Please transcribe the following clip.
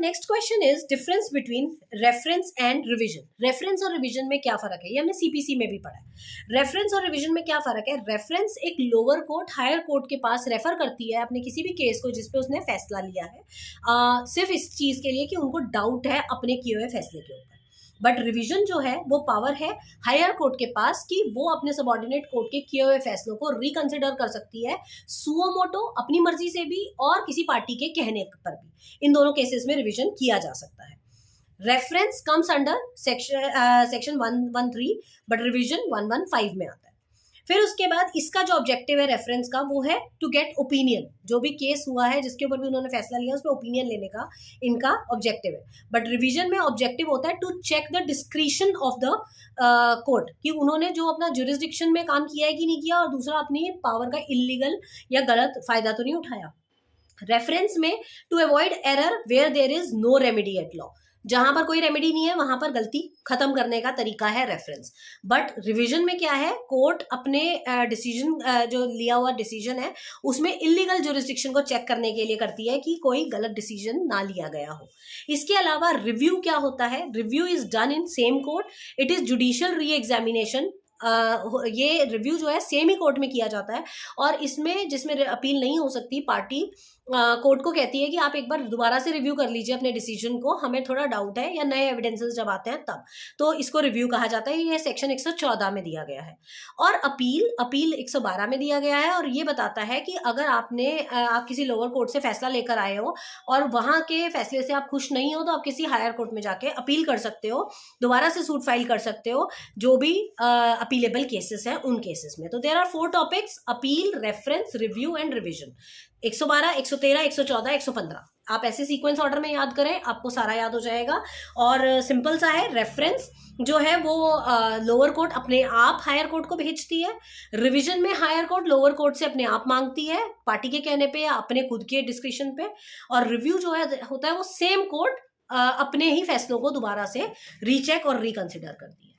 Next question is difference between reference and revision. Reference और revision में क्या फर्क है, ये हमने सीपीसी में भी पढ़ा है। रेफरेंस और रिवीजन में क्या फर्क है? रेफरेंस एक लोअर कोर्ट हायर कोर्ट के पास रेफर करती है अपने किसी भी केस को जिसपे उसने फैसला लिया है, सिर्फ इस चीज के लिए कि उनको डाउट है अपने किए हुए फैसले के ऊपर। बट रिवीजन जो है वो पावर है हायर कोर्ट के पास कि वो अपने सबऑर्डिनेट कोर्ट के किए हुए फैसलों को रिकंसिडर कर सकती है सुओ मोटो, अपनी मर्जी से भी और किसी पार्टी के कहने पर भी। इन दोनों केसेस में रिवीजन किया जा सकता है। Reference comes under section 113 but revision 115 में आता है। फिर उसके बाद इसका जो ऑब्जेक्टिव है रेफरेंस का वो है टू गेट ओपिनियन। जो भी केस हुआ है जिसके ऊपर भी उन्होंने फैसला लिया उस पर ओपिनियन लेने का इनका ऑब्जेक्टिव है। बट रिवीजन में ऑब्जेक्टिव होता है to check the discretion of the court, कि उन्होंने जो अपना जुरिस्डिक्शन में काम किया है कि नहीं किया, और दूसरा अपनी पावर का इलीगल या गलत फायदा तो नहीं उठाया। रेफरेंस में to avoid error where there is no remedy at law, जहां पर कोई रेमेडी नहीं है वहां पर गलती खत्म करने का तरीका है रेफरेंस। बट रिवीजन में क्या है, कोर्ट अपने डिसीजन जो लिया हुआ डिसीजन है उसमें इलीगल जुरिस्डिक्शन को चेक करने के लिए करती है कि कोई गलत डिसीजन ना लिया गया हो। इसके अलावा रिव्यू क्या होता है? Review is done in same court, it is judicial re examination. ये रिव्यू जो है सेम ही कोर्ट में किया जाता है, और इसमें जिसमें अपील नहीं हो सकती, पार्टी कोर्ट को कहती है कि आप एक बार दोबारा से रिव्यू कर लीजिए अपने डिसीजन को, हमें थोड़ा डाउट है, या नए एविडेंसेस जब आते हैं तब, तो इसको रिव्यू कहा जाता है। ये सेक्शन 114 में दिया गया है। और अपील 112 में दिया गया है, और ये बताता है कि अगर आप किसी लोअर कोर्ट से फैसला लेकर आए हो और वहां के फैसले से आप खुश नहीं हो तो आप किसी हायर कोर्ट में जाके अपील कर सकते हो, दोबारा से सूट फाइल कर सकते हो, जो भी अपीलेबल केसेस हैं उन केसेस में। तो there are 4 topics: appeal, reference, review and revision. 112, 113, 114, 115 आप ऐसे सीक्वेंस ऑर्डर में याद करें, आपको सारा याद हो जाएगा। और सिंपल सा है, रेफरेंस जो है वो लोअर कोर्ट अपने आप हायर कोर्ट को भेजती है। रिवीजन में हायर कोर्ट लोअर कोर्ट से अपने आप मांगती है पार्टी के कहने पे या अपने खुद के डिस्क्रिप्शन पे। और रिव्यू जो है होता है वो सेम कोर्ट अपने ही फैसलों को दोबारा से रीचेक और रिकंसिडर करती है।